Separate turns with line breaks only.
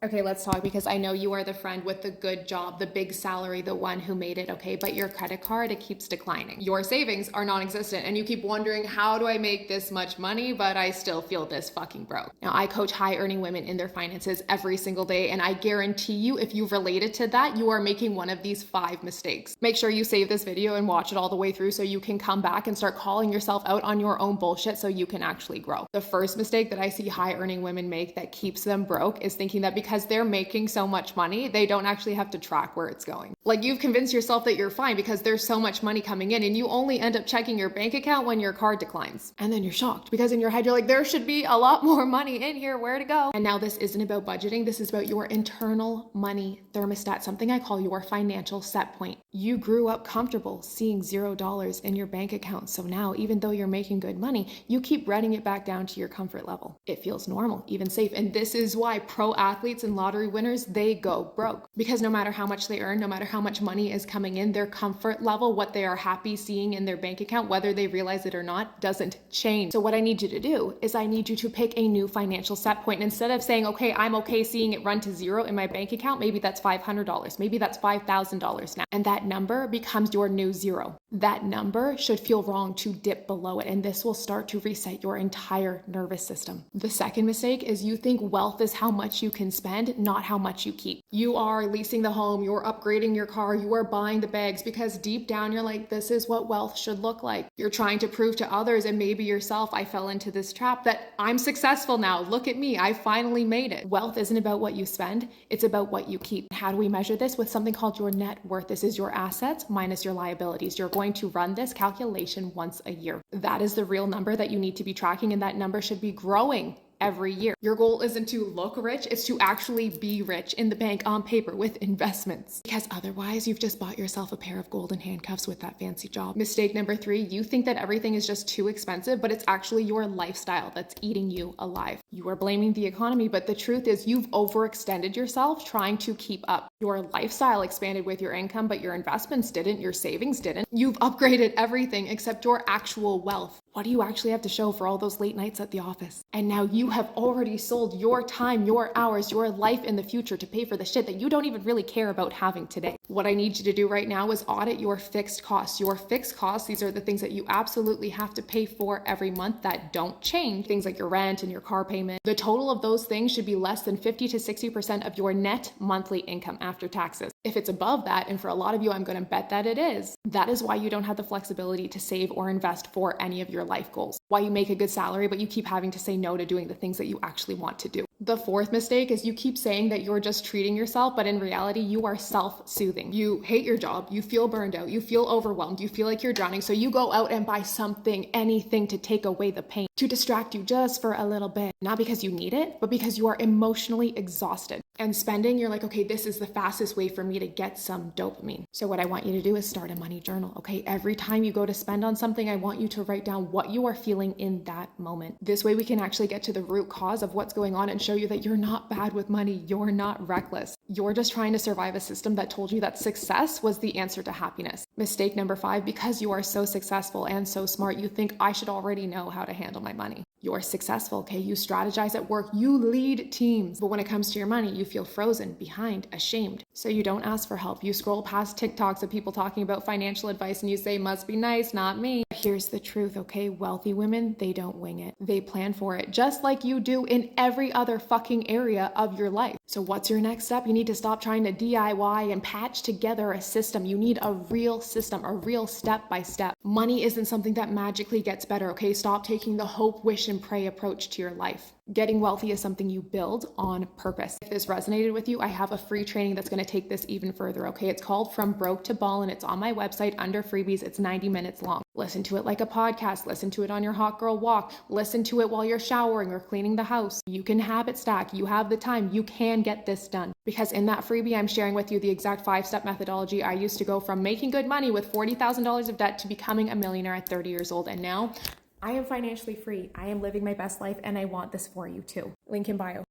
Okay, let's talk because I know you are the friend with the good job, the big salary, the one who made it, okay? But your credit card, it keeps declining. Your savings are non-existent and you keep wondering, how do I make this much money, but I still feel this fucking broke? Now, I coach high earning women in their finances every single day, and I guarantee you, if you've related to that, you are making one of these 5 mistakes. Make sure you save this video and watch it all the way through so you can come back and start calling yourself out on your own bullshit so you can actually grow. The first mistake that I see high earning women make that keeps them broke is thinking that because they're making so much money, they don't actually have to track where it's going. Like, you've convinced yourself that you're fine because there's so much money coming in, and you only end up checking your bank account when your card declines. And then you're shocked because in your head, you're like, there should be a lot more money in here, where to go? And now this isn't about budgeting. This is about your internal money thermostat, something I call your financial set point. You grew up comfortable seeing $0 in your bank account. So now, even though you're making good money, you keep running it back down to your comfort level. It feels normal, even safe. And this is why pro athletes and lottery winners, they go broke. Because no matter how much they earn, no matter how much money is coming in, their comfort level, what they are happy seeing in their bank account, whether they realize it or not, doesn't change. So what I need you to do is I need you to pick a new financial set point. And instead of saying, okay, I'm okay seeing it run to 0 in my bank account, maybe that's $500, maybe that's $5,000 now. And that number becomes your new 0. That number should feel wrong to dip below it. And this will start to reset your entire nervous system. The second mistake is you think wealth is how much you can spend, not how much you keep. You are leasing the home, you're upgrading your car, you are buying the bags because deep down you're like, this is what wealth should look like. You're trying to prove to others and maybe yourself, I fell into this trap, that I'm successful now. Look at me, I finally made it. Wealth isn't about what you spend, it's about what you keep. How do we measure this? With something called your net worth. This is your assets minus your liabilities. You're going to run this calculation once a year. That is the real number that you need to be tracking, and that number should be growing every year. Your goal isn't to look rich, it's to actually be rich in the bank on paper with investments. Because otherwise, you've just bought yourself a pair of golden handcuffs with that fancy job. Mistake number 3, you think that everything is just too expensive, but it's actually your lifestyle that's eating you alive. You are blaming the economy, but the truth is you've overextended yourself trying to keep up. Your lifestyle expanded with your income, but your investments didn't, your savings didn't. You've upgraded everything except your actual wealth. What do you actually have to show for all those late nights at the office? And now you have already sold your time, your hours, your life in the future to pay for the shit that you don't even really care about having today. What I need you to do right now is audit your fixed costs. Your fixed costs, these are the things that you absolutely have to pay for every month that don't change. Things like your rent and your car payment. The total of those things should be less than 50 to 60% of your net monthly income after taxes. If it's above that, and for a lot of you, I'm going to bet that it is, that is why you don't have the flexibility to save or invest for any of your life goals. Why you make a good salary, but you keep having to say no to doing the things that you actually want to do. The fourth mistake is you keep saying that you're just treating yourself, but in reality, you are self-soothing. You hate your job, you feel burned out, you feel overwhelmed, you feel like you're drowning, so you go out and buy something, anything to take away the pain, to distract you just for a little bit. Not because you need it, but because you are emotionally exhausted. And spending, you're like, okay, this is the fastest way for me to get some dopamine. So what I want you to do is start a money journal, okay? Every time you go to spend on something, I want you to write down what you are feeling in that moment. This way we can actually get to the root cause of what's going on and show you that you're not bad with money, you're not reckless. You're just trying to survive a system that told you that success was the answer to happiness. Mistake number 5, because you are so successful and so smart, you think I should already know how to handle my money. You're successful, okay? You strategize at work, you lead teams. But when it comes to your money, you feel frozen, behind, ashamed. So you don't ask for help. You scroll past TikToks of people talking about financial advice and you say, must be nice, not me. Here's the truth, okay? Wealthy women, they don't wing it. They plan for it, just like you do in every other fucking area of your life. So what's your next step? You need to stop trying to DIY and patch together a system. You need a real system, a real step-by-step. Money isn't something that magically gets better, okay? Stop taking the hope, wish, and pray approach to your life. Getting wealthy is something you build on purpose. If this resonated with you, I have a free training that's going to take this even further, okay? It's called From Broke to Ball, and it's on my website under freebies. It's 90 minutes long. Listen to it like a podcast. Listen to it on your hot girl walk. Listen to it while you're showering or cleaning the house. You can habit stack. You have the time. You can get this done. Because in that freebie, I'm sharing with you the exact 5-step methodology I used to go from making good money with $40,000 of debt to becoming a millionaire at 30 years old. And now I am financially free. I am living my best life, and I want this for you too. Link in bio.